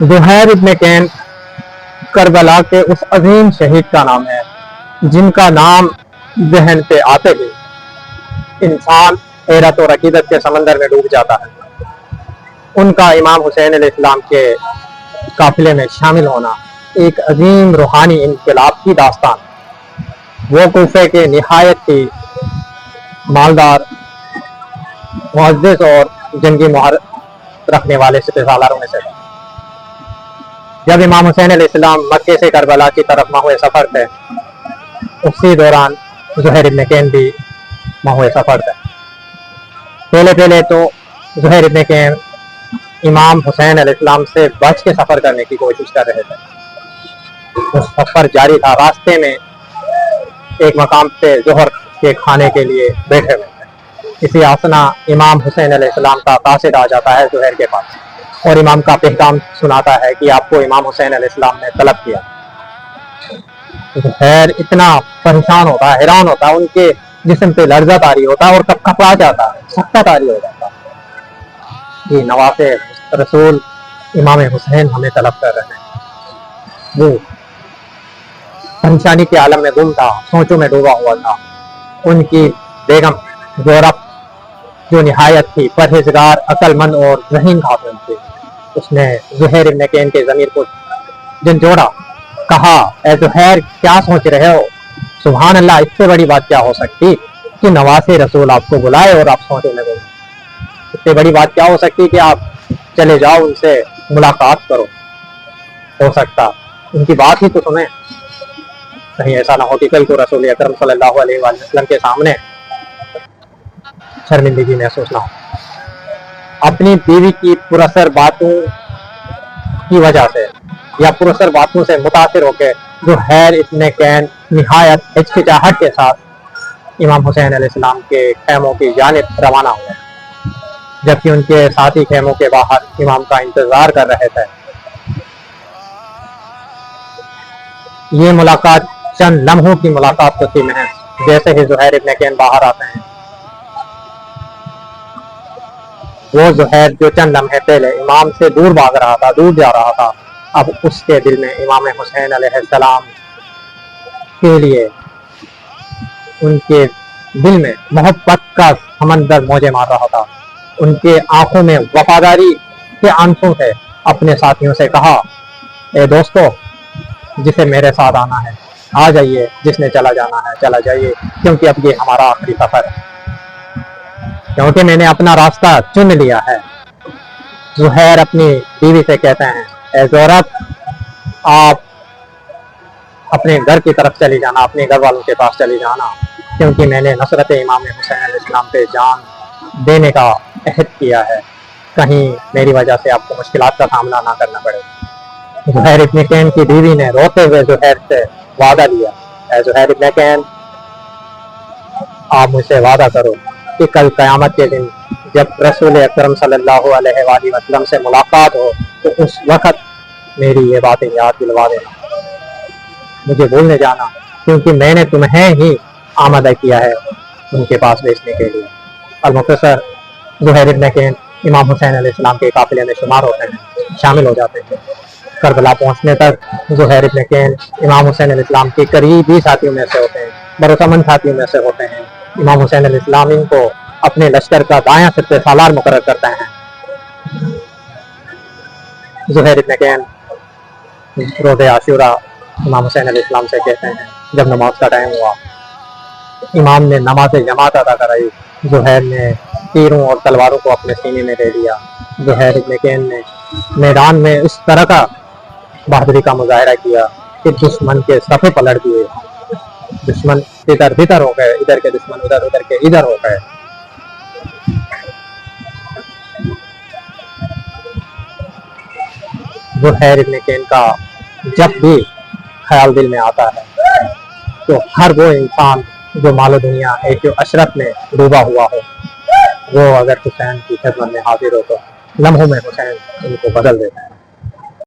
زہیر ابن کین کربلا کے اس عظیم شہید کا نام ہے جن کا نام ذہن پہ آتے ہی انسان حیرت اور عقیدت کے سمندر میں ڈوب جاتا ہے۔ ان کا امام حسین علیہ السلام کے قافلے میں شامل ہونا ایک عظیم روحانی انقلاب کی داستان۔ وہ کوفے کے نہایت ہی مالدار، معزز اور جنگی مہارت رکھنے والے سپہ سالاروں میں سے تھے۔ جب امام حسین علیہ السلام مکے سے کربلا کی طرف ماہوئے سفر تھے، اسی دوران زہیر ابن کین بھی ماہوئے سفر تھے۔ پہلے تو زہیر ابن کین امام حسین علیہ السلام سے بچ کے سفر کرنے کی کوشش کر رہے تھے۔ وہ سفر جاری تھا، راستے میں ایک مقام پہ ظہر کے کھانے کے لیے بیٹھے ہوئے تھے۔ اسی آسنا امام حسین علیہ السلام کا قاصد آ جاتا ہے زہیر کے پاس اور امام کا پیغام سناتا ہے کہ آپ کو امام حسین علیہ السلام نے طلب کیا۔ زہیر اتنا پریشان ہوتا ہے، حیران ہوتا ہے، ان کے جسم پہ لرزہ طاری ہوتا ہے اور کپ کپا جاتا ہے، سکتہ طاری ہو جاتا ہے کہ نواز رسول امام حسین ہمیں طلب کر رہے ہیں۔ وہ پریشانی کے عالم میں گم تھا، سوچوں میں ڈوبا ہوا تھا۔ ان کی بیگم زورق جو نہایت تھی پرہیزگار، عقل مند اور ذہین خاتون تھی، اس نے زہیر ابن کین کے ضمیر کو جھنجھوڑا، کہا اے زہیر کیا سوچ رہے ہو؟ سبحان اللہ، اس سے بڑی بات کیا ہو سکتی کہ نواز رسول آپ کو بلائے اور آپ سوچوں میں گم۔ اس سے بڑی بات کیا ہو سکتی کہ آپ چلے جاؤ ان سے ملاقات کرو۔ ہو سکتا ان کی بات ہی تو سنیں، کہیں ایسا نہ ہو کہ کل کو رسول اکرم صلی اللہ علیہ وآلہ وسلم کے سامنے شرمندگی محسوس نہ ہو۔ اپنی بیوی کی پراثر باتوں کی وجہ سے یا پراثر باتوں سے متاثر ہو کے زہیر ابن کین نہایت ہچکچاہٹ کے ساتھ امام حسین علیہ السلام کے خیموں کی جانب روانہ ہوئے، جبکہ ان کے ساتھی خیموں کے باہر امام کا انتظار کر رہے تھے۔ یہ ملاقات چند لمحوں کی ملاقات ہوتی محض۔ جیسے ہی زہیر ابن کین باہر آتے ہیں، وہ زہیر جو چند لمحے پہلے امام سے دور بھاگ رہا تھا، دور جا رہا تھا، اب اس کے دل میں امام حسین علیہ السلام کے لیے ان کے دل میں محبت کا سمندر موجیں مار رہا تھا۔ ان کے آنکھوں میں وفاداری کے آنسو تھے۔ اپنے ساتھیوں سے کہا اے دوستو، جسے میرے ساتھ آنا ہے آ جائیے، جس نے چلا جانا ہے چلا جائیے، کیونکہ اب یہ ہمارا آخری سفر ہے، کیونکہ میں نے اپنا راستہ چن لیا ہے۔ زہیر اپنی بیوی سے کہتے ہیں اے زورق، آپ اپنے گھر کی طرف چلی جانا، اپنے گھر والوں کے پاس چلی جانا، کیونکہ میں نے نصرت امام حسین علیہ السلام پہ جان دینے کا عہد کیا ہے، کہیں میری وجہ سے آپ کو مشکلات کا سامنا نہ کرنا پڑے۔ زہیر ابن کین کی بیوی نے روتے ہوئے زہیر سے وعدہ لیا، اے زہیر ابن کین، آپ مجھ سے وعدہ کرو کہ کل قیامت کے دن جب رسول اکرم صلی اللہ علیہ وآلہ وسلم سے ملاقات ہو تو اس وقت میری یہ باتیں یاد دلوا دینا، مجھے بھولنے جانا، کیونکہ میں نے تمہیں ہی آمادہ کیا ہے ان کے پاس بیچنے کے لیے۔ المختصر زہیر ابن کین امام حسین علیہ السلام کے قافلے میں شمار ہوتے ہیں، شامل ہو جاتے ہیں۔ کربلا پہنچنے تک زہیر ابن کین امام حسین علیہ السلام کے قریبی ساتھیوں میں سے ہوتے ہیں، بھروسہ مند ساتھیوں میں سے ہوتے ہیں۔ امام حسین علیہ السلام ان کو اپنے لشکر کا دایاں سپہ سالار مقرر کرتے ہیں۔ زہیر ابن کین روز عاشورہ امام حسین علیہ السلام سے کہتے ہیں، جب نماز کا ٹائم ہوا، امام نے نماز جماعت ادا کرائی، زہیر نے تیروں اور تلواروں کو اپنے سینے میں لے لیا۔ زہیر ابن کین نے میدان میں اس طرح کا بہادری کا مظاہرہ کیا کہ دشمن کے صفے پلٹ دیے، دشمن ادھر ادھر ہو گئے، ادھر کے دشمن ادھر، ادھر کے ادھر ہو گئے۔ زہیر ابن کین کا جب بھی خیال دل میں آتا ہے تو ہر وہ انسان جو مال و دنیا ایک عشرت میں ڈوبا ہوا ہو، وہ اگر حسین کی خدمت میں حاضر ہو تو لمحوں میں حسین ان کو بدل دیتا ہے۔